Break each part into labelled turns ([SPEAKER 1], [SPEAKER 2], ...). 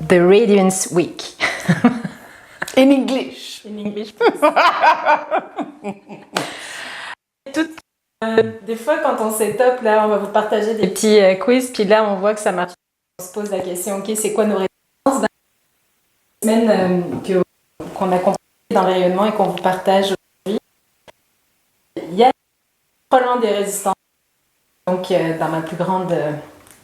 [SPEAKER 1] The Radiance Week.
[SPEAKER 2] In English.
[SPEAKER 1] In English. Des fois, quand on set-up, là, on va vous partager des petits quiz, puis là, on voit que ça marche. On se pose la question, OK, c'est quoi nos réponses dans la semaine qu'on a compris dans le rayonnement et qu'on vous partage aujourd'hui? Il y a probablement des résistances, donc dans ma plus grande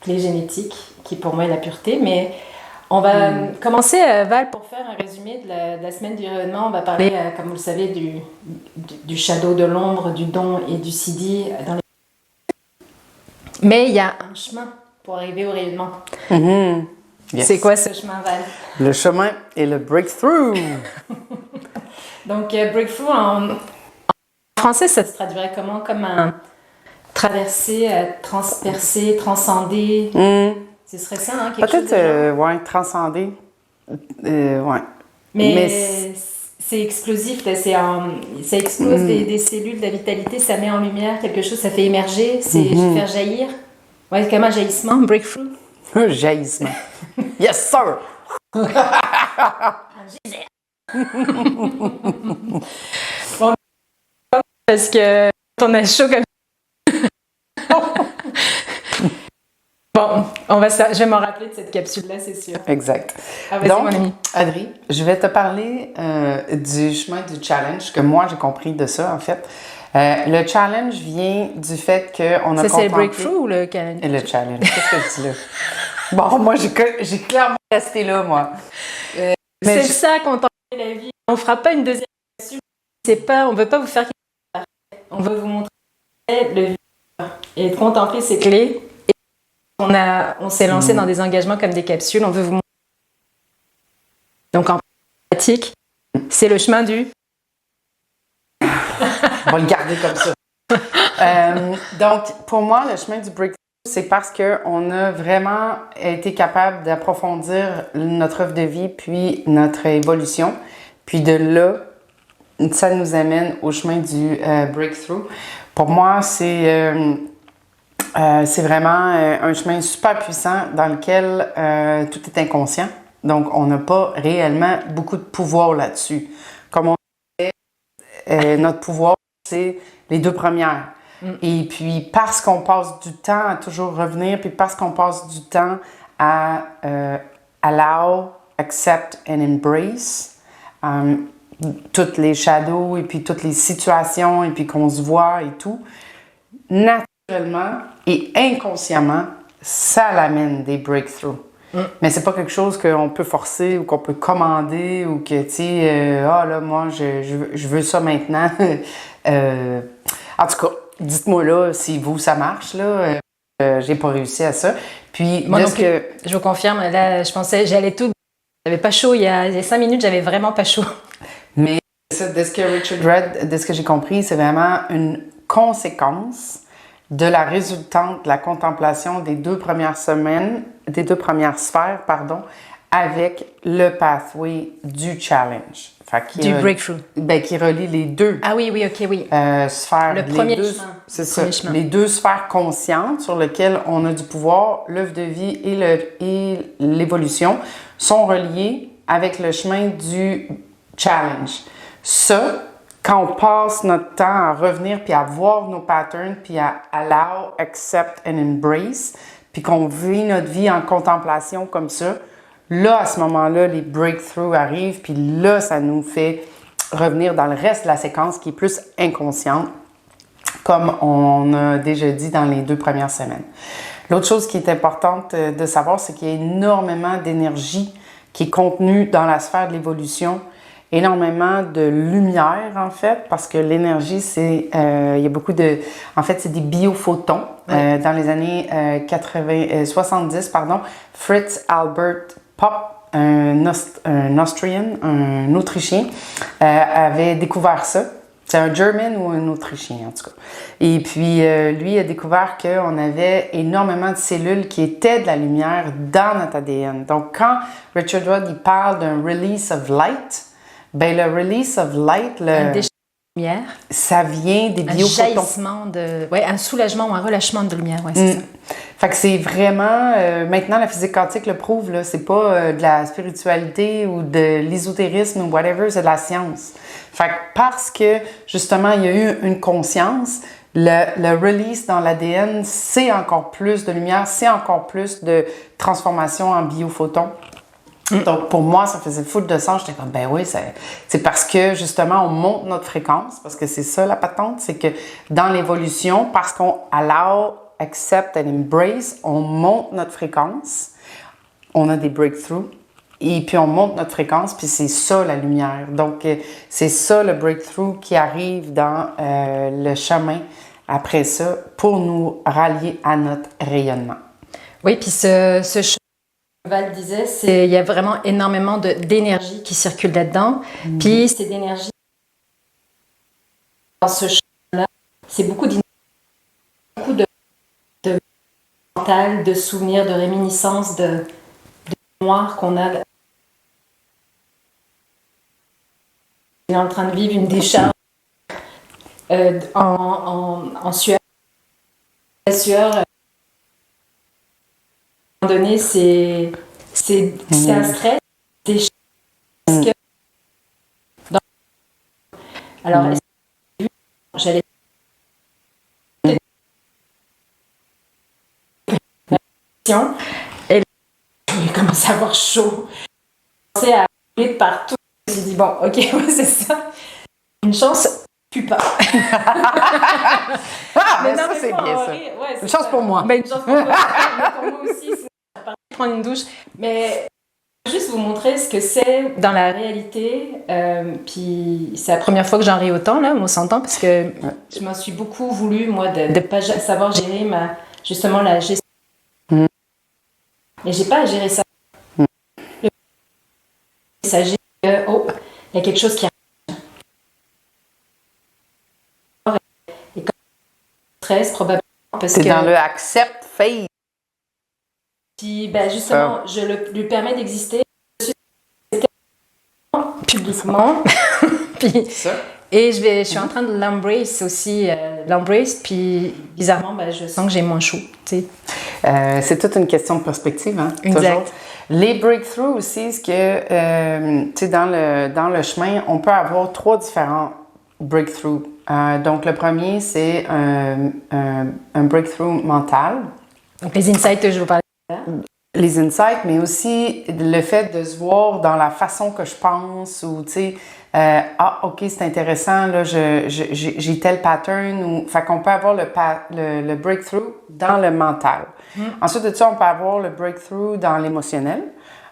[SPEAKER 1] clé génétique, qui pour moi est la pureté, mais on va commencer, Val, pour faire un résumé de la semaine du rayonnement. On va parler, comme vous le savez, du shadow, de l'ombre, du don et du CD. Mais il y a un chemin pour arriver au rayonnement.
[SPEAKER 2] Yes.
[SPEAKER 1] C'est quoi ce chemin, Val?
[SPEAKER 2] Le chemin est le breakthrough.
[SPEAKER 1] Donc, breakthrough, en français, ça se traduirait comment? Comme un traverser, transpercer, transcender. Ce serait ça, hein?
[SPEAKER 2] Peut-être, ouais, transcender. Ouais.
[SPEAKER 1] Mais c'est explosif, là, ça explose des cellules de la vitalité, ça met en lumière quelque chose, ça fait émerger, c'est faire jaillir. Ouais, comme un jaillissement, breakthrough.
[SPEAKER 2] Un jaillissement. Yes, sir!
[SPEAKER 1] Bon, parce que quand on a chaud comme bon, je vais m'en rappeler de cette capsule-là, c'est sûr.
[SPEAKER 2] Exact.
[SPEAKER 1] Ah, vas-y,
[SPEAKER 2] Donc,
[SPEAKER 1] mon ami.
[SPEAKER 2] Adri, je vais te parler du chemin du challenge, que moi j'ai compris de ça en fait. Le challenge vient du fait qu'on a
[SPEAKER 1] Ça,
[SPEAKER 2] contemplé...
[SPEAKER 1] c'est le breakthrough ou le challenge?
[SPEAKER 2] Le challenge, qu'est-ce que je dis là? Bon, moi j'ai clairement resté là, moi.
[SPEAKER 1] C'est ça, contempler la vie. On ne fera pas une deuxième capsule. On ne veut pas vous faire quelque chose de parfait. On veut vous montrer le vivre et de contempler ces clés. Et on s'est lancé dans des engagements comme des capsules. On veut vous montrer. Donc, en pratique, c'est le chemin du...
[SPEAKER 2] On va le garder comme ça. Donc, pour moi, le chemin du breakthrough, c'est parce qu'on a vraiment été capable d'approfondir notre œuvre de vie, puis notre évolution. Puis de là, ça nous amène au chemin du breakthrough. Pour moi, c'est vraiment un chemin super puissant dans lequel tout est inconscient. Donc, on n'a pas réellement beaucoup de pouvoir là-dessus. Comme on disait, notre pouvoir, c'est les 2 premières. Et puis, parce qu'on passe du temps à toujours revenir, puis parce qu'on passe du temps à allow, accept and embrace toutes les shadows et puis toutes les situations et puis qu'on se voit et tout, naturellement et inconsciemment, ça l'amène des breakthroughs. Mais c'est pas quelque chose qu'on peut forcer ou qu'on peut commander ou que, tu sais, là, moi, je veux ça maintenant. En tout cas, dites-moi là si vous, ça marche, là. J'ai pas réussi à ça. Puis,
[SPEAKER 1] moi non plus. Je vous confirme, là, je pensais, j'allais tout... J'avais pas chaud, il y a 5 minutes, j'avais vraiment pas chaud.
[SPEAKER 2] Mais ça, de ce que Richard Rudd, de ce que j'ai compris, c'est vraiment une conséquence de la résultante de la contemplation des 2 premières semaines, des 2 premières sphères, pardon, avec le pathway du challenge.
[SPEAKER 1] Du breakthrough.
[SPEAKER 2] Ben, qui relie les 2.
[SPEAKER 1] Ah oui, ok, oui.
[SPEAKER 2] Sphères.
[SPEAKER 1] Le premier chemin.
[SPEAKER 2] C'est ça. Les 2 sphères conscientes sur lesquelles on a du pouvoir, l'œuvre de vie et l'évolution, sont reliées avec le chemin du challenge. Ça, quand on passe notre temps à revenir puis à voir nos patterns puis à allow, accept and embrace, puis qu'on vit notre vie en contemplation comme ça, là, à ce moment-là, les breakthroughs arrivent, puis là, ça nous fait revenir dans le reste de la séquence qui est plus inconsciente, comme on a déjà dit dans les 2 premières semaines. L'autre chose qui est importante de savoir, c'est qu'il y a énormément d'énergie qui est contenue dans la sphère de l'évolution, énormément de lumière, en fait, parce que l'énergie, c'est... il y a beaucoup de... En fait, c'est des biophotons. Dans les années 70, Fritz Albert Popp, un Austrien, un Autrichien, avait découvert ça. C'est un German ou un Autrichien, en tout cas. Et puis, lui a découvert qu'on avait énormément de cellules qui étaient de la lumière dans notre ADN. Donc, quand Richard Rudd, il parle d'un release of light, ben le release of light,
[SPEAKER 1] un déchargement de lumière,
[SPEAKER 2] ça vient des biophotons.
[SPEAKER 1] Un jaillissement un soulagement ou un relâchement de lumière, ouais, c'est ça.
[SPEAKER 2] Fait que c'est vraiment, maintenant la physique quantique le prouve, là, c'est pas de la spiritualité ou de l'ésotérisme ou whatever, c'est de la science. Fait que parce que justement il y a eu une conscience, le release dans l'ADN, c'est encore plus de lumière, c'est encore plus de transformation en biophotons. Donc, pour moi, ça faisait foule de sens. J'étais comme, ben oui, c'est parce que, justement, on monte notre fréquence, parce que c'est ça, la patente, c'est que dans l'évolution, parce qu'on allow, accept and embrace, on monte notre fréquence, on a des breakthroughs, et puis on monte notre fréquence, puis c'est ça, la lumière. Donc, c'est ça, le breakthrough qui arrive dans le chemin après ça, pour nous rallier à notre rayonnement.
[SPEAKER 1] Oui, puis ce chemin, Val disait, il y a vraiment énormément d'énergie qui circule là-dedans. Puis c'est d'énergie dans ce chemin-là. C'est beaucoup d'énergie, beaucoup de mental, de souvenirs, de réminiscences, de mémoire qu'on a. Il est en train de vivre une décharge en sueur. La sueur, à un moment donné, c'est un stress, des choses que... Alors, j'allais... Et là, j'ai commencé à avoir chaud. J'ai commencé à aller de partout. Je me suis dit, bon, ok, ouais, c'est ça. Une chance, pue pas.
[SPEAKER 2] Mais non, ça, c'est bien, ça.
[SPEAKER 1] Ouais,
[SPEAKER 2] une chance pour moi.
[SPEAKER 1] Ben, une chance pour toi. Mais pour moi aussi, c'est prendre une douche. Mais juste vous montrer ce que c'est dans la réalité. Puis c'est la première fois que j'en ris autant, là, on s'entend, parce que je m'en suis beaucoup voulu, moi, de ne pas savoir gérer justement la gestion. Mais j'ai pas à gérer ça. Il s'agit de, il y a quelque chose qui arrive. Et comme stress, probablement, parce que...
[SPEAKER 2] C'est dans le accept phase.
[SPEAKER 1] Puis, ben, justement, je lui permets d'exister. Je suis publiquement. Puis, et je suis en train de l'embrace aussi. Puis, bizarrement, ben, je sens que j'ai moins chaud.
[SPEAKER 2] C'est toute une question de perspective, hein?
[SPEAKER 1] Exact.
[SPEAKER 2] Toujours. Les breakthroughs aussi, c'est que, tu sais, dans le chemin, on peut avoir 3 différents breakthroughs. Donc, le premier, c'est un breakthrough mental.
[SPEAKER 1] Donc, les insights que je vous parlais.
[SPEAKER 2] Les insights, mais aussi le fait de se voir dans la façon que je pense ou, tu sais, ok, c'est intéressant, là, j'ai tel pattern. Ou, fait qu'on peut avoir le breakthrough dans le mental. Ensuite de ça, on peut avoir le breakthrough dans l'émotionnel.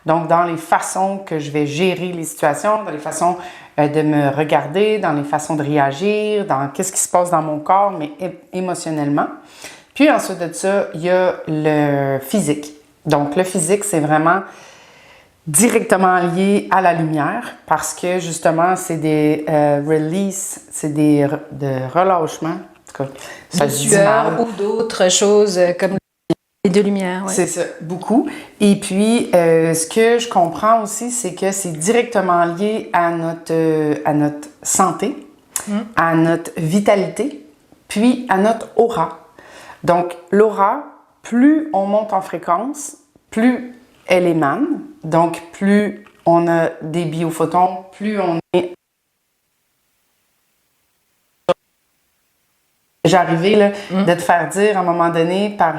[SPEAKER 2] Donc, dans les façons que je vais gérer les situations, dans les façons de me regarder, dans les façons de réagir, dans qu'est-ce qui se passe dans mon corps, mais émotionnellement. Puis ensuite de ça, il y a le physique. Donc, le physique, c'est vraiment directement lié à la lumière parce que, justement, c'est des releases, c'est des relâchements. En tout cas, ça se dit mal.
[SPEAKER 1] Ou d'autres choses comme les 2 lumières. Ouais.
[SPEAKER 2] C'est ça, beaucoup. Et puis, ce que je comprends aussi, c'est que c'est directement lié à notre santé, à notre vitalité, puis à notre aura. Donc, l'aura, plus on monte en fréquence, plus elle émane. Donc, plus on a des biophotons, plus on est... J'ai arrivé là, de te faire dire à un moment donné par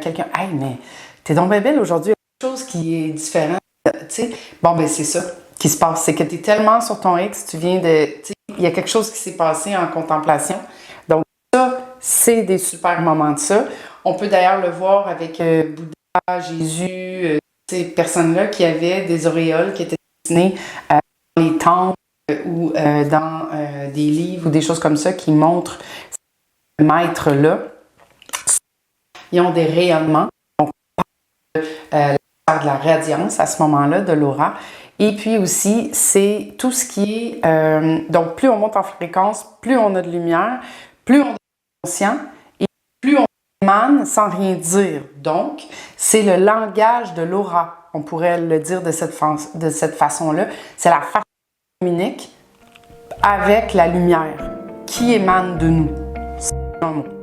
[SPEAKER 2] quelqu'un « Hey, mais t'es donc bien belle aujourd'hui, il y a quelque chose qui est différent. » Tu sais, bon, ben c'est ça qui se passe. C'est que t'es tellement sur ton X, tu viens de... Tu sais, il y a quelque chose qui s'est passé en contemplation. Donc, ça, c'est des super moments de ça. On peut d'ailleurs le voir avec Bouddha, Jésus, ces personnes-là qui avaient des auréoles qui étaient dessinées dans les temples ou dans des livres ou des choses comme ça qui montrent ces maîtres-là. Ils ont des rayonnements. On parle de la radiance à ce moment-là, de l'aura. Et puis aussi, c'est tout ce qui est... donc, plus on monte en fréquence, plus on a de lumière, plus on est conscient et plus on émane sans rien dire. Donc, c'est le langage de l'aura. On pourrait le dire de cette façon-là. C'est la façon qu'on communique avec la lumière qui émane de nous. C'est un mot.